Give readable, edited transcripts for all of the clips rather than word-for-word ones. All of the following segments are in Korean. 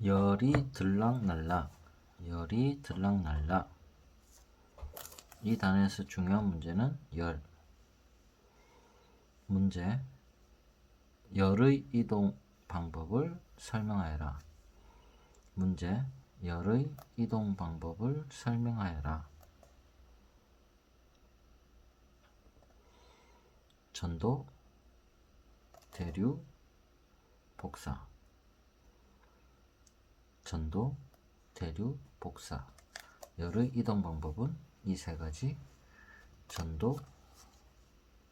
열이 들락날락, 열이 들락날락. 이 단어에서 중요한 문제는 열. 문제, 열의 이동 방법을 설명하여라. 문제, 열의 이동 방법을 설명하여라. 전도, 대류, 복사. 전도, 대류, 복사. 열의 이동 방법은 이 세 가지. 전도,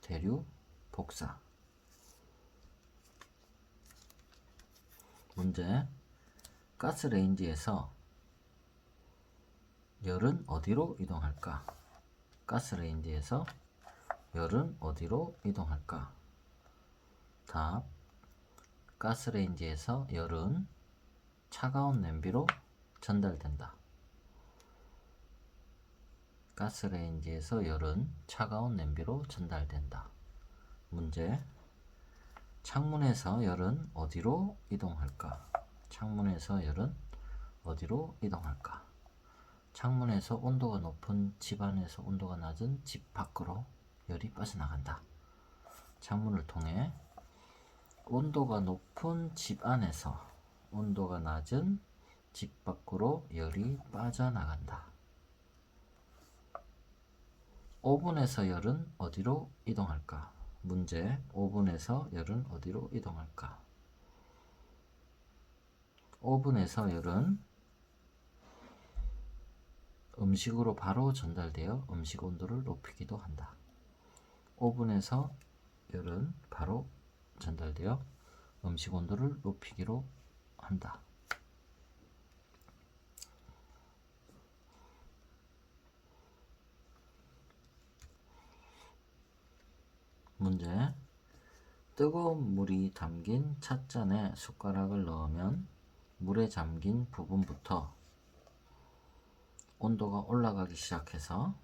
대류, 복사. 문제, 가스레인지에서 열은 어디로 이동할까? 가스레인지에서 열은 어디로 이동할까? 답, 가스레인지에서 열은 차가운 냄비로 전달된다. 가스레인지에서 열은 차가운 냄비로 전달된다. 문제, 창문에서 열은 어디로 이동할까? 창문에서 열은 어디로 이동할까? 창문에서 온도가 높은 집 안에서 온도가 낮은 집 밖으로 열이 빠져나간다. 창문을 통해 온도가 높은 집 안에서 온도가 낮은 집 밖으로 열이 빠져나간다. 오븐에서 열은 어디로 이동할까? 문제, 오븐에서 열은 어디로 이동할까? 오븐에서 열은 음식으로 바로 전달되어 음식 온도를 높이기도 한다. 오븐에서 열은 바로 전달되어 음식 온도를 높이기로 한다. 문제, 뜨거운 물이 담긴 찻잔에 숟가락을 넣으면 물에 잠긴 부분부터 온도가 올라가기 시작해서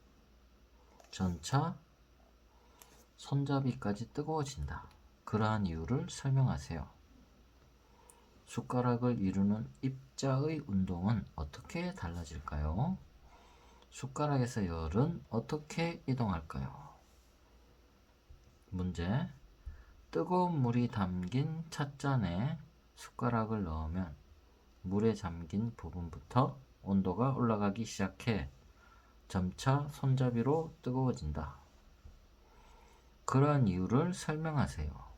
전차 손잡이까지 뜨거워진다. 그러한 이유를 설명하세요. 숟가락을 이루는 입자의 운동은 어떻게 달라질까요? 숟가락에서 열은 어떻게 이동할까요? 문제, 뜨거운 물이 담긴 찻잔에 숟가락을 넣으면 물에 잠긴 부분부터 온도가 올라가기 시작해 점차 손잡이로 뜨거워진다. 그러한 이유를 설명하세요.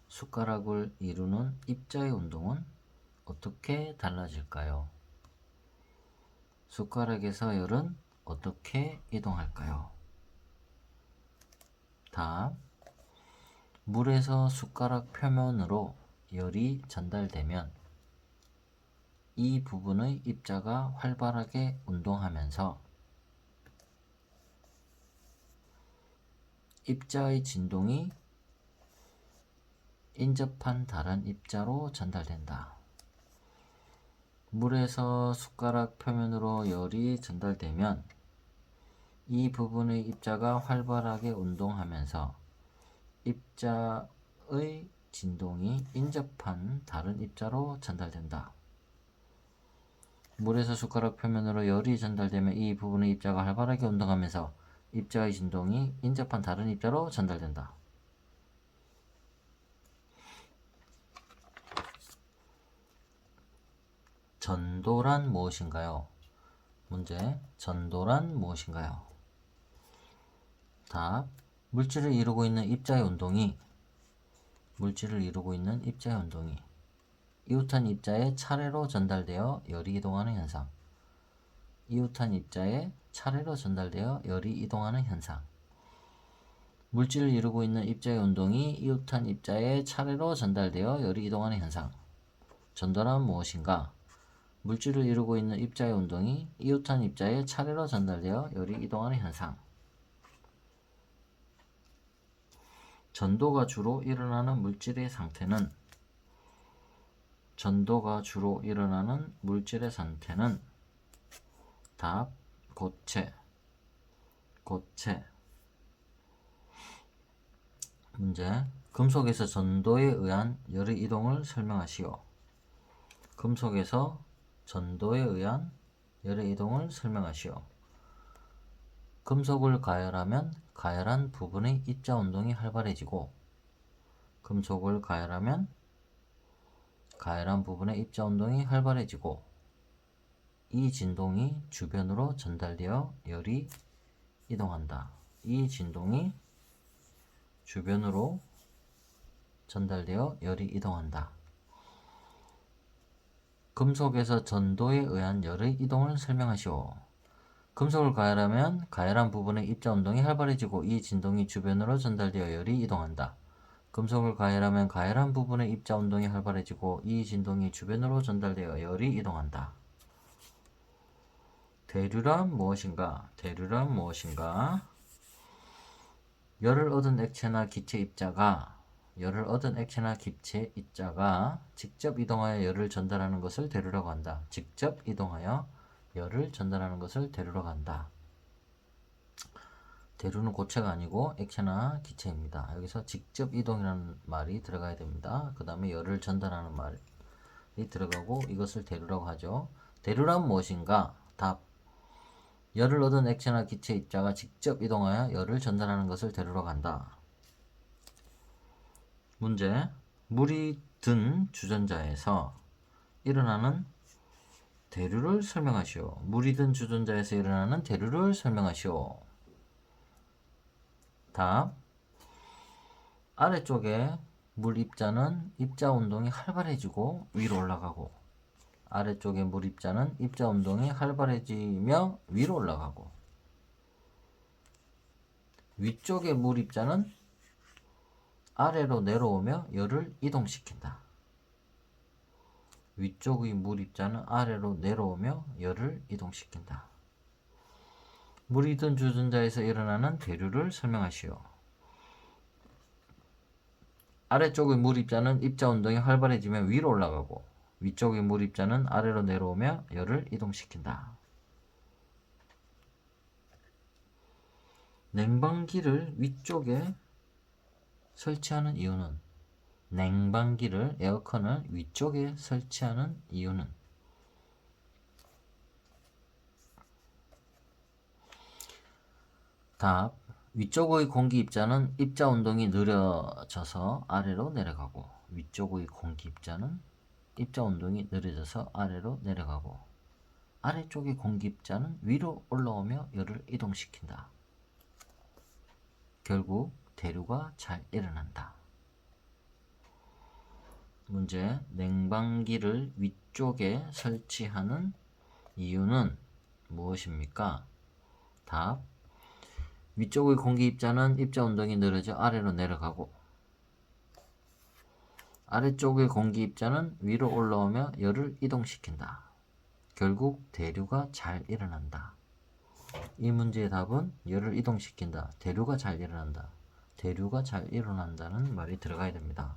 숟가락을 이루는 입자의 운동은 어떻게 달라질까요? 숟가락에서 열은 어떻게 이동할까요? 답, 물에서 숟가락 표면으로 열이 전달되면 이 부분의 입자가 활발하게 운동하면서 입자의 진동이 인접한 다른 입자로 전달된다. 물에서 숟가락 표면으로 열이 전달되면 이 부분의 입자가 활발하게 운동하면서 입자의 진동이 인접한 다른 입자로 전달된다. 물에서 숟가락 표면으로 열이 전달되면 이 부분의 입자가 활발하게 운동하면서 입자의 진동이 인접한 다른 입자로 전달된다. 전도란 무엇인가요? 문제, 전도란 무엇인가요? 답, 물질을 이루고 있는 입자의 운동이 이웃한 입자에 차례로 전달되어 열이 이동하는 현상. 이웃한 입자에 차례로 전달되어 열이 이동하는 현상. 물질을 이루고 있는 입자의 운동이 이웃한 입자에 차례로 전달되어 열이 이동하는 현상. 전도란 무엇인가? 물질을 이루고 있는 입자의 운동이 이웃한 입자에 차례로 전달되어 열이 이동하는 현상. 전도가 주로 일어나는 물질의 상태는 답, 고체. 문제, 금속에서 전도에 의한 열의 이동을 설명하시오. 금속에서 전도에 의한 열의 이동을 설명하시오. 금속을 가열하면 가열한 부분의 입자 운동이 활발해지고 금속을 가열하면 가열한 부분의 입자 운동이 활발해지고 이 진동이 주변으로 전달되어 열이 이동한다. 이 진동이 주변으로 전달되어 열이 이동한다. 금속에서 전도에 의한 열의 이동을 설명하시오. 금속을 가열하면 가열한 부분의 입자 운동이 활발해지고 이 진동이 주변으로 전달되어 열이 이동한다. 금속을 가열하면 가열한 부분의 입자 운동이 활발해지고 이 진동이 주변으로 전달되어 열이 이동한다. 대류란 무엇인가? 대류란 무엇인가? 열을 얻은 액체나 기체 입자가 직접 이동하여 열을 전달하는 것을 대류라고 한다. 직접 이동하여 열을 전달하는 것을 대류라고 한다. 대류는 고체가 아니고 액체나 기체입니다. 여기서 직접 이동이라는 말이 들어가야 됩니다. 그 다음에 열을 전달하는 말이 들어가고 이것을 대류라고 하죠. 대류란 무엇인가? 답. 열을 얻은 액체나 기체 입자가 직접 이동하여 열을 전달하는 것을 대류라고 한다. 문제. 물이 든 주전자에서 일어나는 대류를 설명하시오. 물이 든 주전자에서 일어나는 대류를 설명하시오. 답. 아래쪽에 물 입자는 입자 운동이 활발해지고 위로 올라가고 아래쪽에 물 입자는 입자 운동이 활발해지며 위로 올라가고 위쪽의 물 입자는 아래로 내려오며 열을 이동시킨다. 위쪽의 물 입자는 아래로 내려오며 열을 이동시킨다. 물이 든 주전자에서 일어나는 대류를 설명하시오. 아래쪽의 물 입자는 입자 운동이 활발해지며 위로 올라가고 위쪽의 물 입자는 아래로 내려오며 열을 이동시킨다. 냉방기를 위쪽에 설치하는 이유는 냉방기를 에어컨을 위쪽에 설치하는 이유는 답. 위쪽의 공기 입자는 입자 운동이 느려져서 아래로 내려가고 위쪽의 공기 입자는 입자 운동이 느려져서 아래로 내려가고 아래쪽의 공기 입자는 위로 올라오며 열을 이동시킨다. 결국 대류가 잘 일어난다. 문제. 냉방기를 위쪽에 설치하는 이유는 무엇입니까? 답. 위쪽의 공기 입자는 입자 운동이 느려져 아래로 내려가고 아래쪽의 공기 입자는 위로 올라오며 열을 이동시킨다. 결국 대류가 잘 일어난다. 이 문제의 답은 열을 이동시킨다. 대류가 잘 일어난다. 대류가 잘 일어난다는 말이 들어가야 됩니다.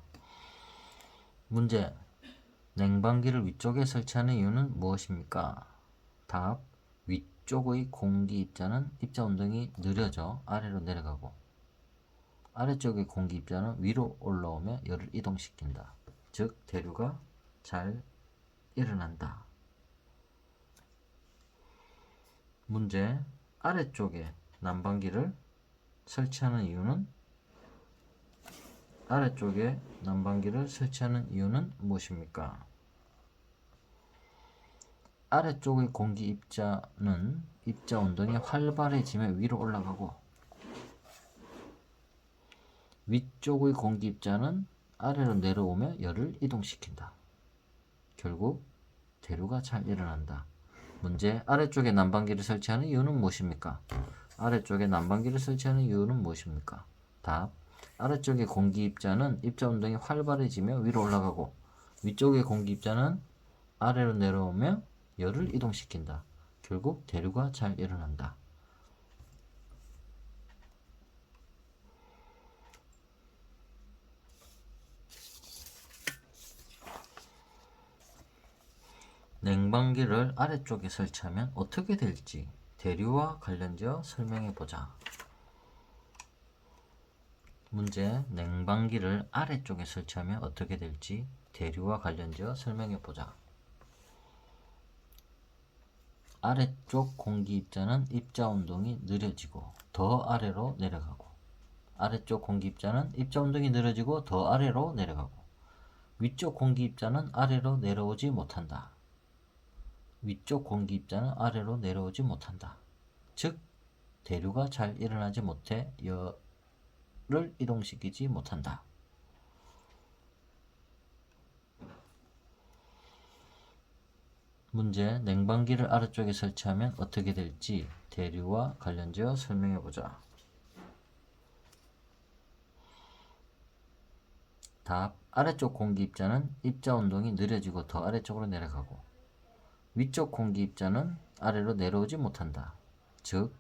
문제. 냉방기를 위쪽에 설치하는 이유는 무엇입니까? 답. 위쪽의 공기 입자는 입자 운동이 느려져 아래로 내려가고 아래쪽의 공기 입자는 위로 올라오며 열을 이동시킨다. 즉 대류가 잘 일어난다. 문제. 아래쪽에 난방기를 설치하는 이유는 무엇입니까? 아래쪽의 공기 입자는 입자 운동이 활발해지며 위로 올라가고 위쪽의 공기 입자는 아래로 내려오며 열을 이동시킨다. 결국 대류가 잘 일어난다. 문제. 아래쪽에 난방기를 설치하는 이유는 무엇입니까? 아래쪽에 난방기를 설치하는 이유는 무엇입니까? 답. 아래쪽의 공기 입자는 입자 운동이 활발해지며 위로 올라가고 위쪽의 공기 입자는 아래로 내려오며 열을 이동시킨다. 결국 대류가 잘 일어난다. 냉방기를 아래쪽에 설치하면 어떻게 될지 대류와 관련지어 설명해 보자. 문제. 냉방기를 아래쪽에 설치하면 어떻게 될지 대류와 관련지어 설명해 보자. 아래쪽 공기 입자는 입자 운동이 느려지고 더 아래로 내려가고, 아래쪽 공기 입자는 입자 운동이 느려지고 더 아래로 내려가고, 위쪽 공기 입자는 아래로 내려오지 못한다. 위쪽 공기 입자는 아래로 내려오지 못한다. 즉 대류가 잘 일어나지 못해 열을 이동시키지 못한다. 문제, 냉방기를 아래쪽에 설치하면 어떻게 될지 대류와 관련지어 설명해보자. 답, 아래쪽 공기 입자는 입자 운동이 느려지고 더 아래쪽으로 내려가고, 위쪽 공기 입자는 아래로 내려오지 못한다. 즉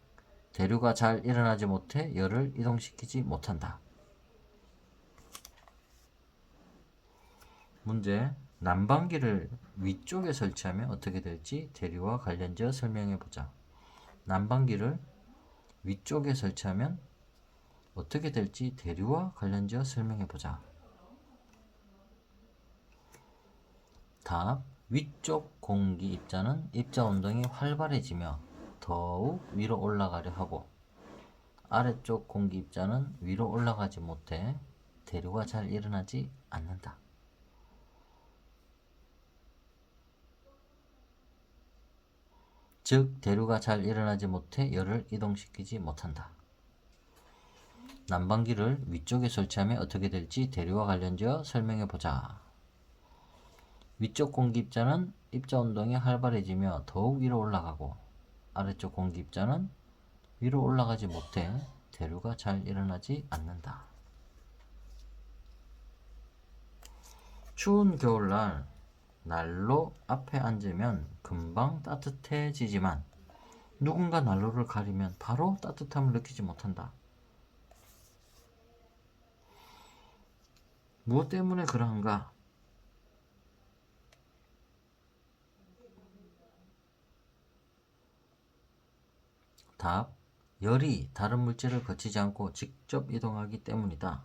대류가 잘 일어나지 못해 열을 이동시키지 못한다. 문제, 난방기를 위쪽에 설치하면 어떻게 될지 대류와 관련지어 설명해보자. 난방기를 위쪽에 설치하면 어떻게 될지 대류와 관련지어 설명해보자. 답, 위쪽 공기 입자는 입자 운동이 활발해지며 더욱 위로 올라가려 하고, 아래쪽 공기 입자는 위로 올라가지 못해 대류가 잘 일어나지 않는다. 즉 대류가 잘 일어나지 못해 열을 이동시키지 못한다. 난방기를 위쪽에 설치하면 어떻게 될지 대류와 관련지어 설명해보자. 위쪽 공기 입자는 입자 운동이 활발해지며 더욱 위로 올라가고, 아래쪽 공기 입자는 위로 올라가지 못해 대류가 잘 일어나지 않는다. 추운 겨울날 난로 앞에 앉으면 금방 따뜻해지지만 누군가 난로를 가리면 바로 따뜻함을 느끼지 못한다. 무엇 때문에 그러한가? 답, 열이 다른 물질을 거치지 않고 직접 이동하기 때문이다.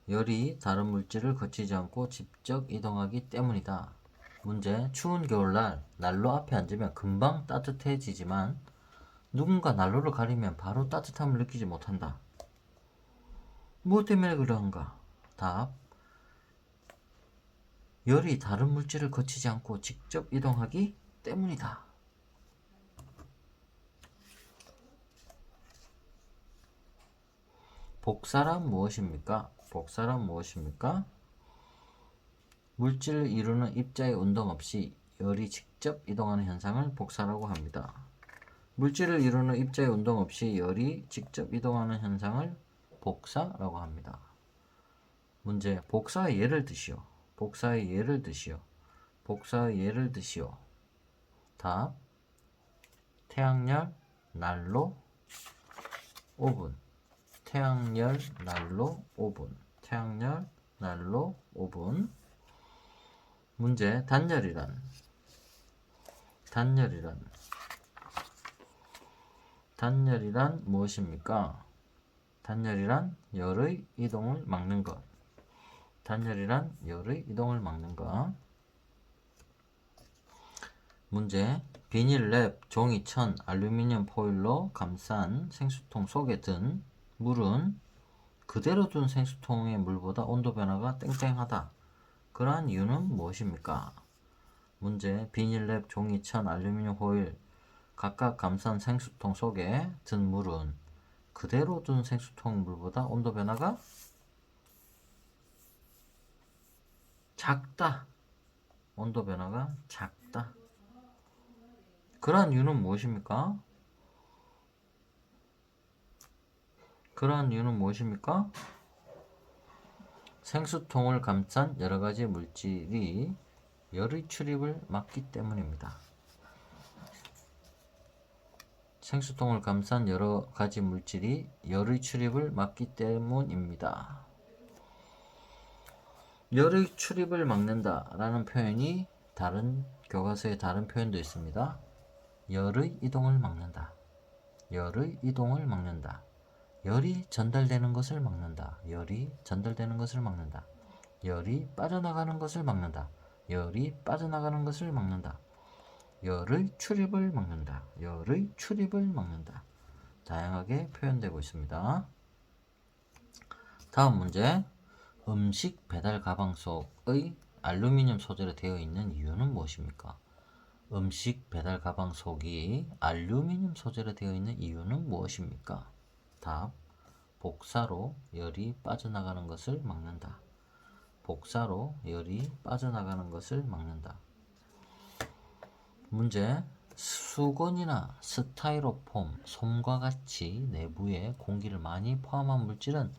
열이 다른 물질을 거치지 않고 직접 이동하기 때문이다. 문제, 추운 겨울날 난로 앞에 앉으면 금방 따뜻해지지만 누군가 난로를 가리면 바로 따뜻함을 느끼지 못한다. 무엇 때문에 그러한가? 답, 열이 다른 물질을 거치지 않고 직접 이동하기 때문이다. 복사란 무엇입니까? 복사란 무엇입니까? 물질을 이루는 입자의 운동 없이 열이 직접 이동하는 현상을 복사라고 합니다. 물질을 이루는 입자의 운동 없이 열이 직접 이동하는 현상을 복사라고 합니다. 문제, 복사의 예를 드시오. 복사의 예를 드시오. 복사의 예를 드시오. 답, 태양열, 난로, 오븐. 태양열, 난로, 오븐. 태양열, 난로, 오븐. 문제, 단열이란 무엇입니까? 단열이란 열의 이동을 막는 것. 단열이란 열의 이동을 막는 것. 문제, 비닐랩, 종이천, 알루미늄 포일로 감싼 생수통 속에 든 물은 그대로 둔 생수통의 물보다 온도 변화가 땡땡하다. 그러한 이유는 무엇입니까? 문제, 비닐랩, 종이천, 알루미늄 호일 각각 감싼 생수통 속에 든 물은 그대로 둔 생수통 물보다 온도 변화가 작다. 온도 변화가 작다. 그러한 이유는 무엇입니까? 그러한 이유는 무엇입니까? 생수통을 감싼 여러가지 물질이 열의 출입을 막기 때문입니다. 생수통을 감싼 여러가지 물질이 열의 출입을 막기 때문입니다. 열의 출입을 막는다 라는 표현이 다른 교과서에 다른 표현도 있습니다. 열의 이동을 막는다. 열의 이동을 막는다. 열이 전달되는 것을 막는다. 열이 전달되는 것을 막는다. 열이 빠져나가는 것을 막는다. 열이 빠져나가는 것을 막는다. 열의 출입을 막는다. 열의 출입을 막는다. 다양하게 표현되고 있습니다. 다음 문제. 음식 배달 가방 속의 알루미늄 소재로 되어 있는 이유는 무엇입니까? 음식 배달 가방 속이 알루미늄 소재로 되어 있는 이유는 무엇입니까? 답. 복사로 열이 빠져나가는 것을 막는다. 복사로 열이 빠져나가는 것을 막는다. 문제. 수건이나 스타이로폼, 솜과 같이 내부에 공기를 많이 포함한 물질은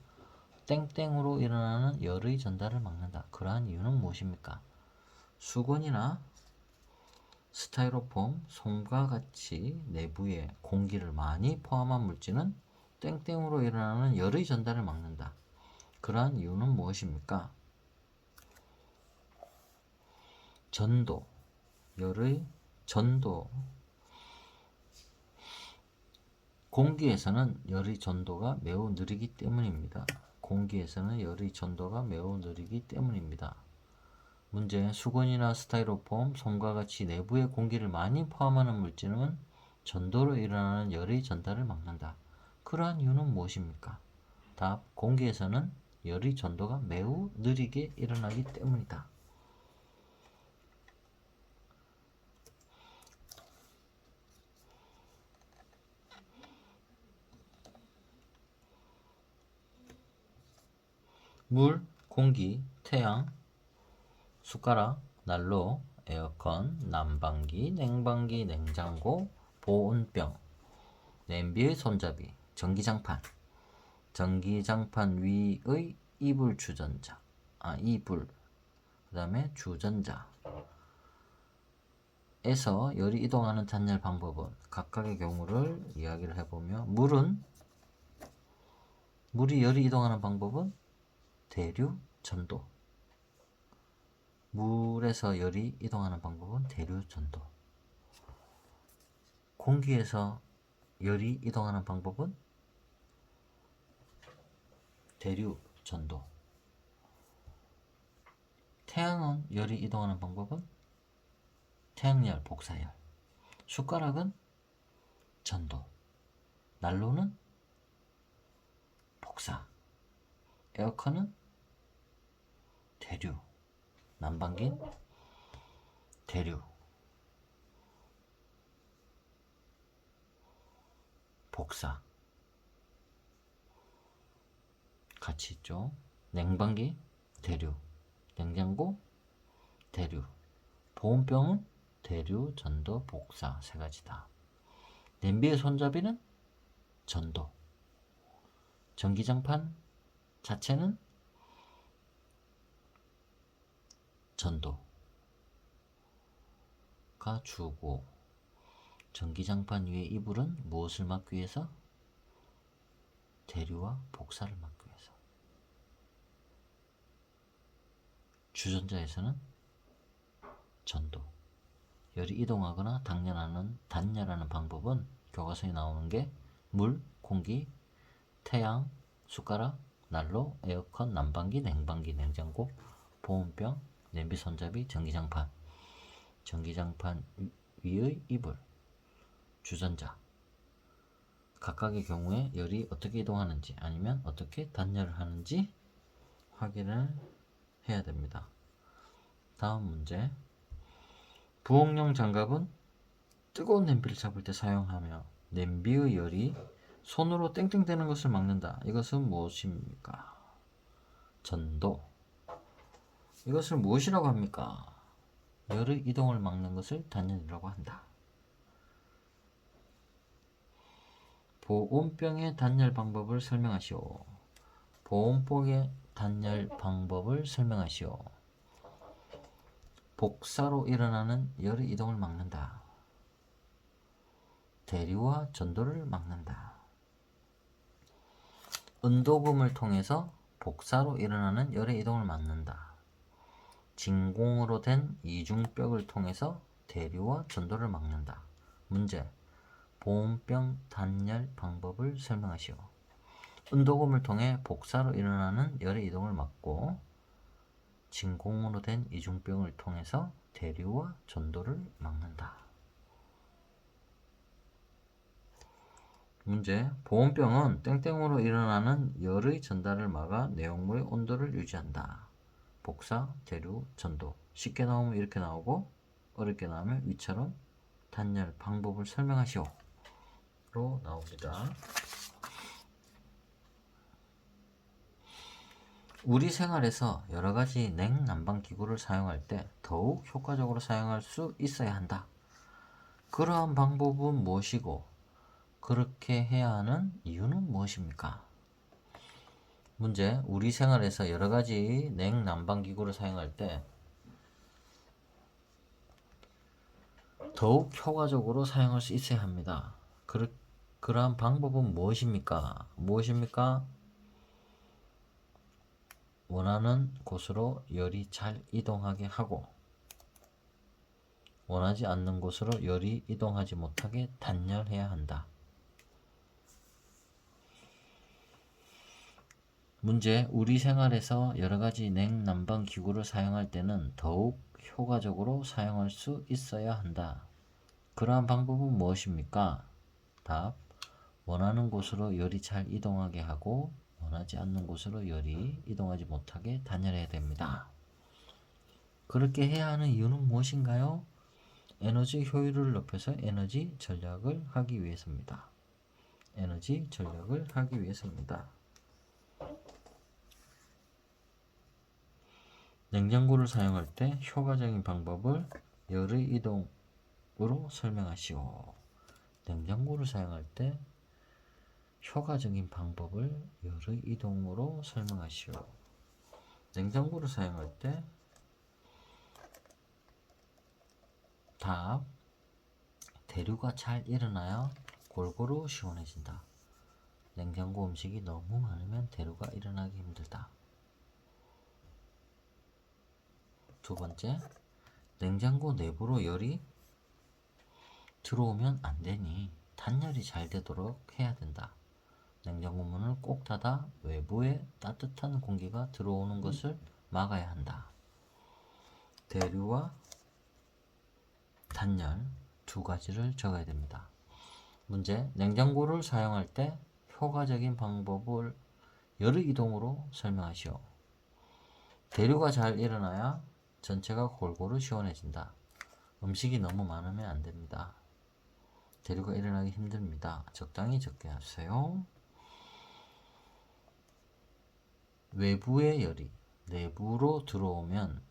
땡땡으로 일어나는 열의 전달을 막는다. 그러한 이유는 무엇입니까? 수건이나 스타이로폼, 솜과 같이 내부에 공기를 많이 포함한 물질은 땡땡으로 일어나는 열의 전달을 막는다. 그러한 이유는 무엇입니까? 전도, 열의 전도. 공기에서는 열의 전도가 매우 느리기 때문입니다. 공기에서는 열의 전도가 매우 느리기 때문입니다. 문제. 수건이나 스타이로폼, 솜과 같이 내부에 공기를 많이 포함하는 물질은 전도로 일어나는 열의 전달을 막는다. 그러한 이유는 무엇입니까? 답. 공기에서는 열의 전도가 매우 느리게 일어나기 때문이다. 물, 공기, 태양, 숟가락, 난로, 에어컨, 난방기, 냉방기, 냉장고, 보온병, 냄비의 손잡이, 전기장판, 전기장판 위의 이불 주전자, 이불, 그 다음에 주전자 에서 열이 이동하는 단열 방법은 각각의 경우를 이야기를 해보며 물이 열이 이동하는 방법은 대류, 전도. 물에서 열이 이동하는 방법은 대류, 전도. 공기에서 열이 이동하는 방법은 대류, 전도. 태양은 열이 이동하는 방법은 태양열, 복사열. 숟가락은 전도. 난로는 복사. 에어컨은 대류. 난방기는 대류. 복사. 같이 있죠. 냉방기 대류. 냉장고 대류. 보온병은 대류, 전도, 복사 세 가지다. 냄비의 손잡이는 전도. 전기장판 자체는 전도가 주고, 전기장판 위의 이불은 무엇을 막기 위해서? 대류와 복사를 막기 위해서. 주전자에서는 전도. 열이 이동하거나 단열하는 방법은 교과서에 나오는 게 물, 공기, 태양, 숟가락, 난로, 에어컨, 난방기, 냉방기, 냉장고, 보온병, 냄비 손잡이, 전기장판, 전기장판 위의 이불, 주전자. 각각의 경우에 열이 어떻게 이동하는지 아니면 어떻게 단열을 하는지 확인을 해야 됩니다. 다음 문제. 부엌용 장갑은 뜨거운 냄비를 잡을 때 사용하며 냄비의 열이 손으로 땡땡대는 것을 막는다. 이것은 무엇입니까? 전도. 이것을 무엇이라고 합니까? 열의 이동을 막는 것을 단열이라고 한다. 보온병의 단열 방법을 설명하시오. 보온병의 단열 방법을 설명하시오. 복사로 일어나는 열의 이동을 막는다. 대류와 전도를 막는다. 은도금을 통해서 복사로 일어나는 열의 이동을 막는다. 진공으로 된 이중벽을 통해서 대류와 전도를 막는다. 문제. 보온병 단열 방법을 설명하시오. 은도금을 통해 복사로 일어나는 열의 이동을 막고 진공으로 된 이중병을 통해서 대류와 전도를 막는다. 문제. 보온병은 땡땡으로 일어나는 열의 전달을 막아 내용물의 온도를 유지한다. 복사, 대류, 전도. 쉽게 나오면 이렇게 나오고 어렵게 나오면 위처럼 단열 방법을 설명하시오 로 나옵니다. 우리 생활에서 여러가지 냉난방 기구를 사용할 때 더욱 효과적으로 사용할 수 있어야 한다. 그러한 방법은 무엇이고 그렇게 해야 하는 이유는 무엇입니까? 문제. 우리 생활에서 여러가지 냉난방기구를 사용할 때 더욱 효과적으로 사용할 수 있어야 합니다. 그러한 방법은 무엇입니까? 원하는 곳으로 열이 잘 이동하게 하고 원하지 않는 곳으로 열이 이동하지 못하게 단열해야 한다. 문제. 우리 생활에서 여러가지 냉난방 기구를 사용할 때는 더욱 효과적으로 사용할 수 있어야 한다. 그러한 방법은 무엇입니까? 답. 원하는 곳으로 열이 잘 이동하게 하고 원하지 않는 곳으로 열이 이동하지 못하게 단열해야 됩니다. 그렇게 해야 하는 이유는 무엇인가요? 에너지 효율을 높여서 에너지 절약을 하기 위해서입니다. 에너지 절약을 하기 위해서입니다. 냉장고를 사용할 때 효과적인 방법을 열의 이동으로 설명하시오. 냉장고를 사용할 때 효과적인 방법을 열의 이동으로 설명하시오. 냉장고를 사용할 때 답. 대류가 잘 일어나야 골고루 시원해진다. 냉장고 음식이 너무 많으면 대류가 일어나기 힘들다. 두 번째, 냉장고 내부로 열이 들어오면 안 되니 단열이 잘 되도록 해야 된다. 냉장고 문을 꼭 닫아 외부에 따뜻한 공기가 들어오는 것을 막아야 한다. 대류와 단열 두 가지를 적어야 됩니다. 문제. 냉장고를 사용할 때 효과적인 방법을 열의 이동으로 설명하시오. 대류가 잘 일어나야 전체가 골고루 시원해진다. 음식이 너무 많으면 안 됩니다. 대류가 일어나기 힘듭니다. 적당히 적게 하세요. 외부의 열이 내부로 들어오면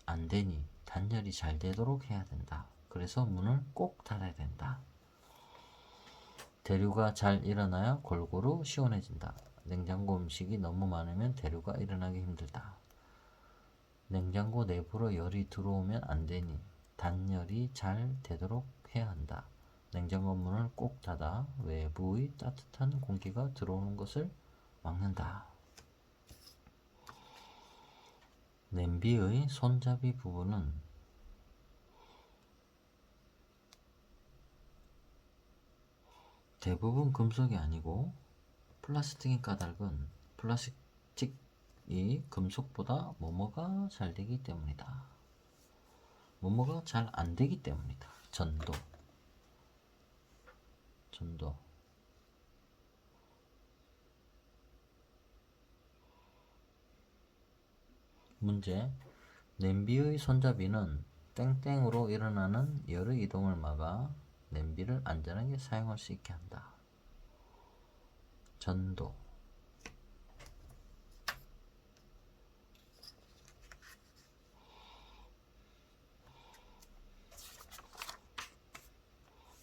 안 되니 단열이 잘 되도록 해야 된다. 그래서 문을 꼭 닫아야 된다. 대류가 잘 일어나야 골고루 시원해진다. 냉장고 음식이 너무 많으면 대류가 일어나기 힘들다. 냉장고 내부로 열이 들어오면 안 되니 단열이 잘 되도록 해야 한다. 냉장고 문을 꼭 닫아 외부의 따뜻한 공기가 들어오는 것을 막는다. 냄비의 손잡이 부분은 대부분 금속이 아니고 플라스틱이 까닭은 플라스틱이 금속보다 뭐뭐가 잘 되기 때문이다. 뭐뭐가 잘 안 되기 때문이다. 전도. 문제. 냄비의 손잡이는 땡땡으로 일어나는 열의 이동을 막아 냄비를 안전하게 사용할 수 있게 한다. 전도.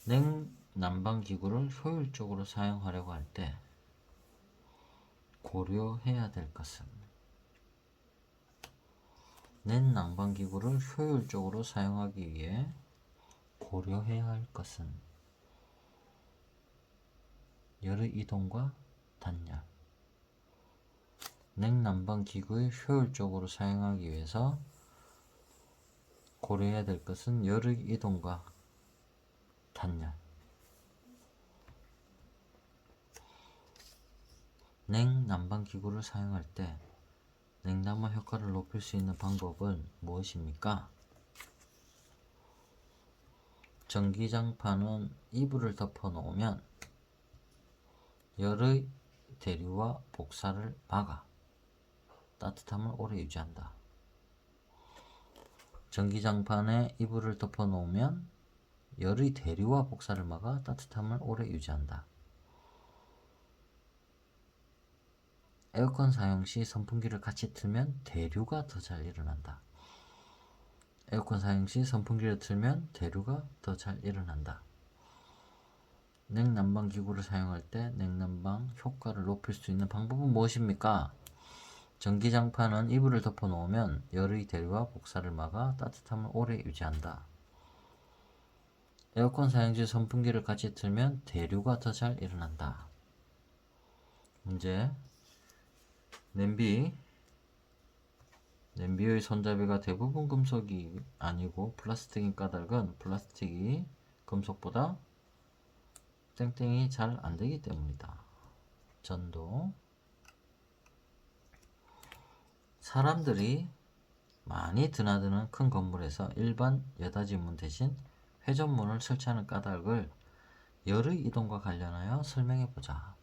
냉난방기구를 효율적으로 사용하려고 할 때 고려해야 될 것은 냉난방기구를 효율적으로 사용하기 위해 고려해야 할 것은 열의 이동과 단열. 냉난방기구를 효율적으로 사용하기 위해서 고려해야 될 것은 열의 이동과 단열. 냉난방기구를 사용할 때 냉난방 효과를 높일 수 있는 방법은 무엇입니까? 전기장판은 이불을 덮어 놓으면 열의 대류와 복사를 막아 따뜻함을 오래 유지한다. 전기장판에 이불을 덮어 놓으면 열의 대류와 복사를 막아 따뜻함을 오래 유지한다. 에어컨 사용 시 선풍기를 같이 틀면 대류가 더 잘 일어난다. 에어컨 사용 시 선풍기를 틀면 대류가 더 잘 일어난다. 냉난방 기구를 사용할 때 냉난방 효과를 높일 수 있는 방법은 무엇입니까? 전기장판은 이불을 덮어 놓으면 열의 대류와 복사를 막아 따뜻함을 오래 유지한다. 에어컨 사용 시 선풍기를 같이 틀면 대류가 더 잘 일어난다. 문제. 냄비의 손잡이가 대부분 금속이 아니고 플라스틱인 까닭은 플라스틱이 금속보다 땡땡이 잘 안되기 때문이다. 전도. 사람들이 많이 드나드는 큰 건물에서 일반 여닫이 문 대신 회전문을 설치하는 까닭을 열의 이동과 관련하여 설명해보자.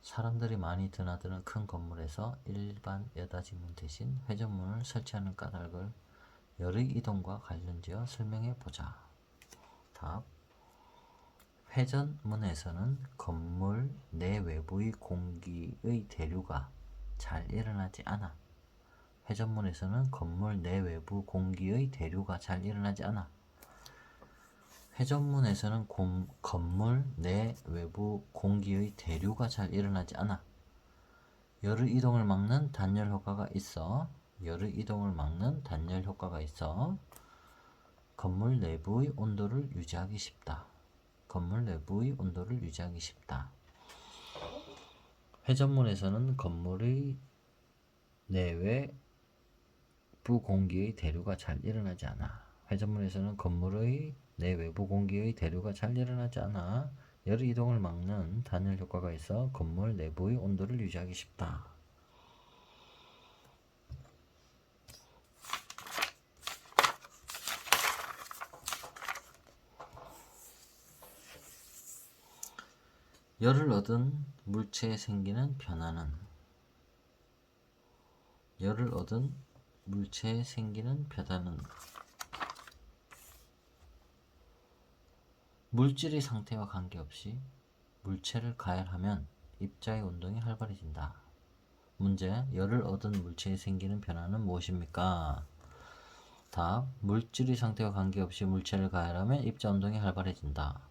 사람들이 많이 드나드는 큰 건물에서 일반 여닫이 문 대신 회전문을 설치하는 까닭을 열의 이동과 관련지어 설명해보자. 답. 회전문에서는 건물 내 외부의 공기의 대류가 잘 일어나지 않아. 회전문에서는 건물 내 외부 공기의 대류가 잘 일어나지 않아. 회전문에서는 건물 내 외부 공기의 대류가 잘 일어나지 않아. 열의 이동을 막는 단열 효과가 있어. 열의 이동을 막는 단열 효과가 있어. 건물 내부의 온도를 유지하기 쉽다. 건물 내부의 온도를 유지하기 쉽다. 회전문에서는 건물의 내외부 공기의 대류가 잘 일어나지 않아. 회전문에서는 건물의 내외부 공기의 대류가 잘 일어나지 않아. 열의 이동을 막는 단열 효과가 있어 건물 내부의 온도를 유지하기 쉽다. 열을 얻은 물체에 생기는 변화는 열을 얻은 물체에 생기는 변화는 물질의 상태와 관계없이 물체를 가열하면 입자의 운동이 활발해진다. 문제. 열을 얻은 물체에 생기는 변화는 무엇입니까? 답. 물질의 상태와 관계없이 물체를 가열하면 입자 운동이 활발해진다.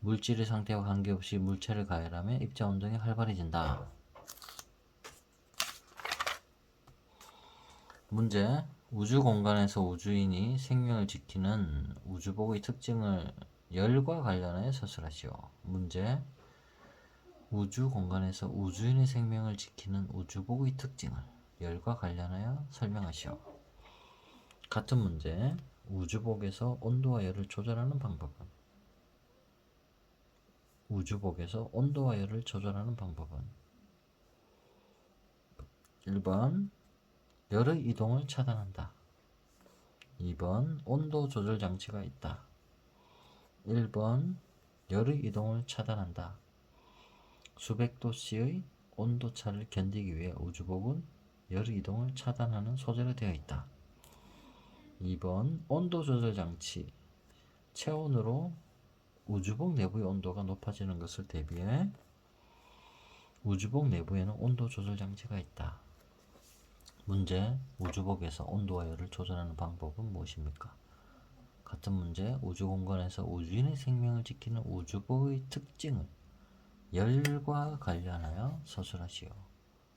물질의 상태와 관계없이 물체를 가열하면 입자 운동이 활발해진다. 문제. 우주 공간에서 우주인이 생명을 지키는 우주복의 특징을 열과 관련하여 서술하시오. 문제. 우주 공간에서 우주인의 생명을 지키는 우주복의 특징을 열과 관련하여 설명하시오. 같은 문제. 우주복에서 온도와 열을 조절하는 방법은? 우주복에서 온도와 열을 조절하는 방법은 1번 열의 이동을 차단한다. 2번 온도 조절 장치가 있다. 1번 열의 이동을 차단한다. 수백 도씨의 온도차를 견디기 위해 우주복은 열의 이동을 차단하는 소재로 되어 있다. 2번 온도 조절 장치. 체온으로 우주복 내부의 온도가 높아지는 것을 대비해 우주복 내부에는 온도 조절 장치가 있다. 문제. 우주복에서 온도와 열을 조절하는 방법은 무엇입니까? 같은 문제. 우주공간에서 우주인의 생명을 지키는 우주복의 특징을 열과 관련하여 서술하시오.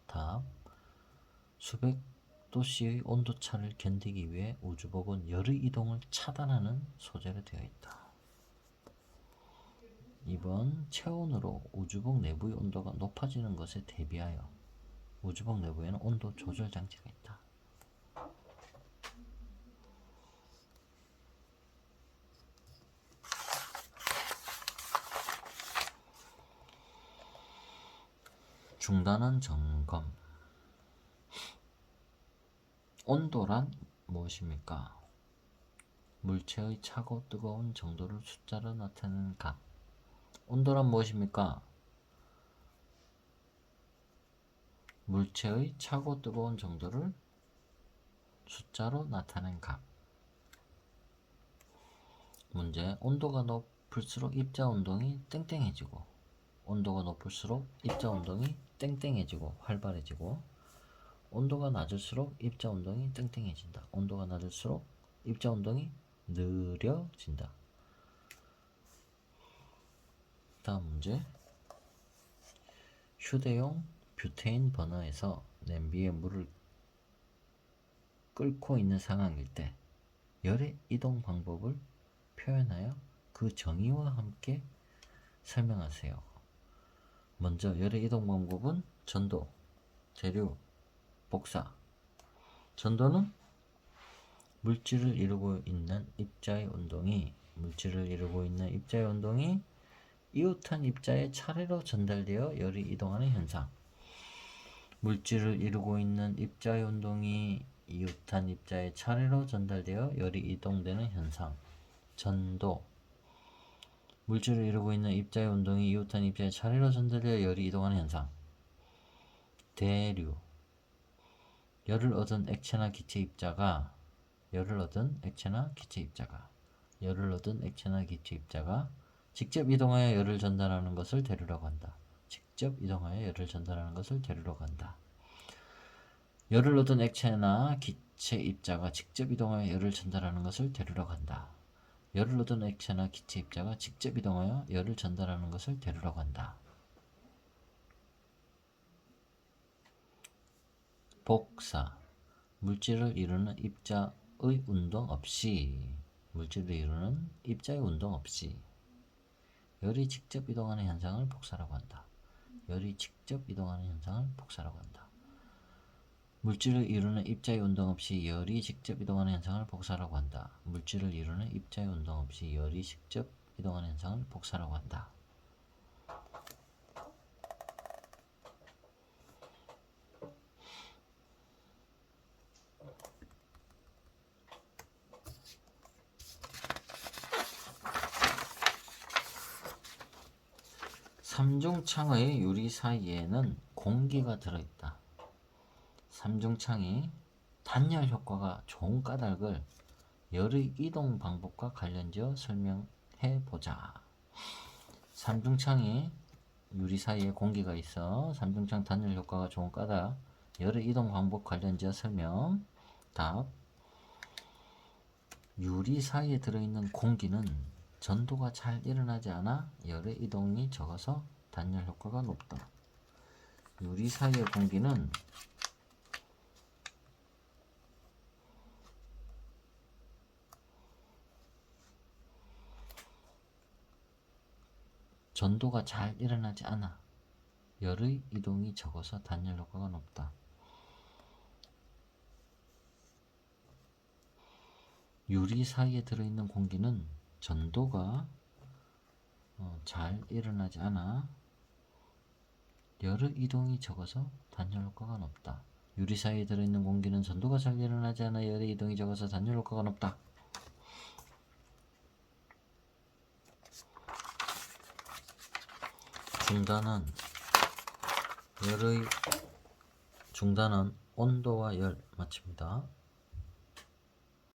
답. 수백 도씨의 온도차를 견디기 위해 우주복은 열의 이동을 차단하는 소재로 되어 있다. 2번 체온으로 우주복 내부의 온도가 높아지는 것에 대비하여 우주복 내부에는 온도 조절 장치가 있다. 중단원 점검. 온도란 무엇입니까? 물체의 차고 뜨거운 정도를 숫자로 나타내는 값. 온도란 무엇입니까? 물체의 차고 뜨거운 정도를 숫자로 나타낸 값. 문제. 온도가 높을수록 입자 운동이 땡땡해지고, 온도가 높을수록 입자 운동이 땡땡해지고 활발해지고, 온도가 낮을수록 입자 운동이 땡땡해진다. 온도가 낮을수록 입자 운동이 느려진다. 다음 문제. 휴대용 뷰테인 버너에서 냄비에 물을 끓고 있는 상황일 때 열의 이동 방법을 표현하여 그 정의와 함께 설명하세요. 먼저 열의 이동 방법은 전도, 대류, 복사. 전도는 물질을 이루고 있는 입자의 운동이 이웃한 입자의 차례로 전달되어 열이 이동하는 현상. 물질을 이루고 있는 입자의 운동이 이웃한 입자의 차례로 전달되어 열이 이동되는 현상. 전도. 물질을 이루고 있는 입자의 운동이 이웃한 입자의 차례로 전달되어 열이 이동하는 현상. 대류. 열을 얻은 액체나 기체 입자가 직접 이동하여 열을 전달하는 것을 대류라고 한다. 열을 얻은 액체나 기체 입자가 직접 이동하여 열을 전달하는 것을 대류라고 한다. 열을 얻은 액체나 기체 입자가 직접 이동하여 열을 전달하는 것을 대류라고 한다. 복사. 물질을 이루는 입자의 운동 없이 열이 직접 이동하는 현상을 복사라고 한다. 물질을 이루는 입자의 운동 없이 열이 직접 이동하는 현상을 복사라고 한다. 삼중창의 유리 사이에는 공기가 들어있다. 삼중창이 단열 효과가 좋은 까닭을 열의 이동 방법과 관련지어 설명해 보자. 삼중창이 유리 사이에 공기가 있어. 삼중창 단열 효과가 좋은 까닭 열의 이동 방법 관련지어 설명. 답. 유리 사이에 들어있는 공기는 전도가 잘 일어나지 않아 열의 이동이 적어서 단열 효과가 높다. 유리 사이의 공기는 전도가 잘 일어나지 않아 열의 이동이 적어서 단열 효과가 높다. 유리 사이에 들어있는 공기는 전도가 잘 일어나지 않아 열의 이동이 적어서 단열 효과가 높다. 유리 사이에 들어있는 공기는 전도가 잘 일어나지 않아 열의 이동이 적어서 단열 효과가 높다. 중단은 온도와 열 맞춥니다.